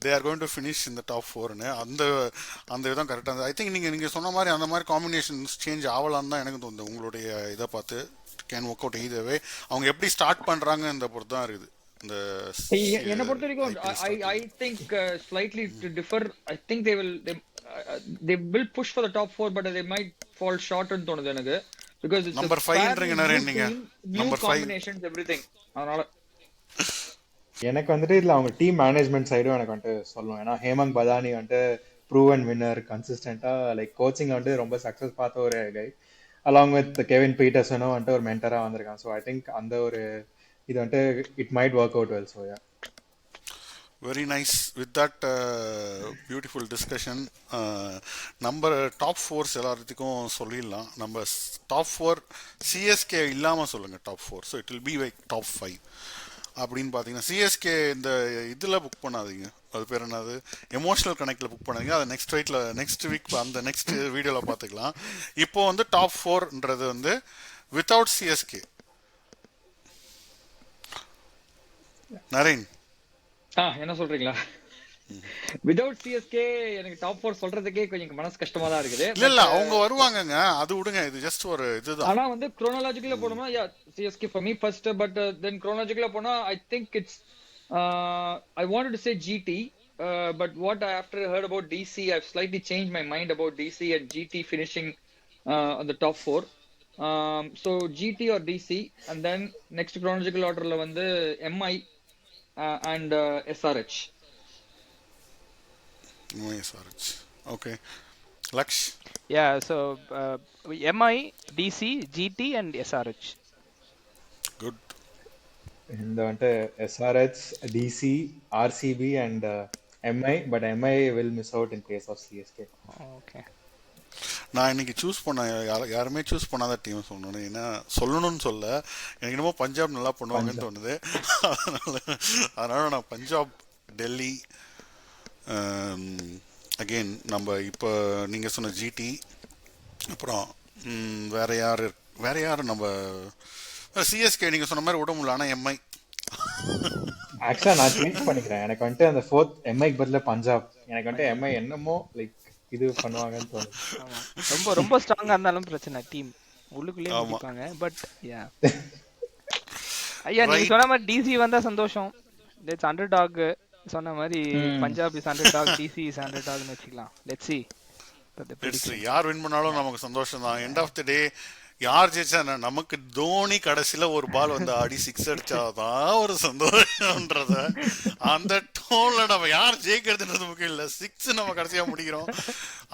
they are going to finish இந்த top 4ன்னு. அந்த விதம் கரெக்டாக இருந்தது. ஐ திங்க் நீங்கள் சொன்ன மாதிரி அந்த மாதிரி காம்பினேஷன்ஸ் சேஞ்ச் ஆகலான்னு தான் எனக்கு தோணுது. உங்களுடைய இதை பார்த்து can work out either way. அவங்க எப்படி ஸ்டார்ட் பண்ணுறாங்க இந்த பொறுத்து தான் இருக்குது. இந்த என்ன பொறுத்த வரைக்கும் I think slightly to differ. I think they will push for the top 4, but they might fall short ன்னு தோணுது எனக்கு. Because it's Number 5ன்றீங்க நிறைய நீங்க. new Number 5 combinations, everything. அதனால எனக்கு வந்துட்டு இதுல அவங்க டீம் மேனேஜ்மெண்ட் சைடும் எனக்கு வந்துட்டு சொல்லணும். ஏன்னா ஹேமந்த் பதானி வந்துட்டு ப்ரூவன் வின்னர், கன்சிஸ்டண்டா லைக் கோச்சிங் வந்துட்டு ரொம்ப சக்சஸ் பார்த்த ஒரு கை. அலாங் வித் கெவின் பீட்டர்சனும் வந்துட்டு ஒரு மென்டரா வந்திருக்கான். ஸோ ஐ திங்க் அந்த ஒரு இது வந்துட்டு it might work out well. So yeah, very nice. With that beautiful discussion நம்ம டாப் 4 எல்லாத்துக்கும் சொல்லிடலாம். நம்ம டாப் 4 சிஎஸ்கே இல்லாமல் சொல்லுங்கள் top 4. So it will be like top 5 அப்படின்னு பார்த்தீங்கன்னா சிஎஸ்கே இந்த இதில் புக் பண்ணாதீங்க. அது பேர் என்னது, எமோஷனல் கனெக்டில் புக் பண்ணாதீங்க. அதை நெக்ஸ்ட் வீக் அந்த நெக்ஸ்ட் வீடியோவில் பார்த்துக்கலாம். இப்போ வந்து டாப் 4ன்றது வந்து வித்தவுட் சிஎஸ்கே. நரேன் என்ன சொல்றீங்களா? வித்வுட் சிஎஸ்கே எனக்கு டாப் 4 சொல்றதுக்கே கொஞ்சம் மனசு கஷ்டமா தான் இருக்குது. இல்ல அவங்க வருவாங்கங்க, அது விடுங்க. இது ஜஸ்ட் ஒரு இதுதான். ஆனா வந்து chronologically போனோம்னா CSK for me first, but then chronologically போனா I think it's I wanted to say GT, but what I after heard about DC, I've slightly changed my mind about DC and GT finishing on the top 4. So GT or DC, and then next chronological orderல வந்து MI and SRH. Okay, Laksh. Yeah, so MI, DC, GT and SRH. Good. இந்த வந்துட்டு SRH, DC, RCB and MI, but MI will miss out in case of CSK. Okay. நான் இன்னைக்கு choose பண்ண யாருமே choose பண்ணாத team சொல்லணும். ஏன்னா சொல்லணும்னு சொல்ல எனக்கு என்னமோ பஞ்சாப் நல்லா பண்ணுவாங்கன்னு தோணுது. அதனால நான் பஞ்சாப், டெல்லி, அகெயின் நம்ம இப்போ நீங்கள் சொன்ன ஜிடி, அப்புறம் வேற யார் நம்ம சிஎஸ்கே நீங்கள் சொன்ன மாதிரி விட முடியல. ஆனால் எம்ஐ ஆக்சுவலா நான் சேஞ்ச் பண்ணிக்கிறேன். எனக்கு வந்துட்டு அந்த 4th எம்ஐக்கு பதிலா பஞ்சாப். எனக்கு வந்துட்டு எம்ஐ என்னமோ லைக் இது பண்ணுவாங்கன்னு தோணுது. ஆமா, ரொம்ப ரொம்ப ஸ்ட்ராங்கா இருந்தாலும் பிரச்சனை, டீம் உள்ளுக்குள்ளேயே முடிப்பாங்க. பட் யா, ஐயா நீங்க சொன்ன மாதிரி டிசி வந்தா சந்தோஷம். லெட்ஸ் அண்டர் டாக் சொன்ன மாதிரி Punjab is underdog, DC is under டாக்னு வச்சுக்கலாம். Let's see. யார் வின் பண்ணாலும் நமக்கு சந்தோஷம் தான். எண்ட் ஆஃப் தி டே யார் ஜெயிச்சா நமக்கு தோனி கடைசியில ஒரு பால் வந்து ஆடி 6 அடிச்சாதான் ஒரு சந்தோஷம்ன்றத அந்த டோன்ல நம்ம யார் ஜெயிக்கிறதுன்றது முக்கியம் இல்ல. 6 நம்ம கடைசியா முடிக்கிறோம்,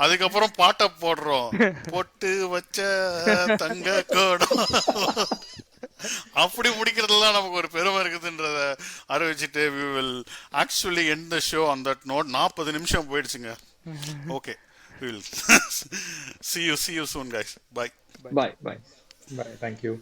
அதுக்கப்புறம் பாட்டை போடுறோம், பொட்டு வச்ச தங்க கோடம் அப்படி முடிக்கிறதுலாம் நமக்கு ஒரு பெருமை இருக்குதுன்றத அறிவிச்சுட்டு we will actually end the show on that note. 40 நிமிஷம் போயிடுச்சுங்க. Okay, we will see you soon guys. Bye. Bye. Bye. Thank you.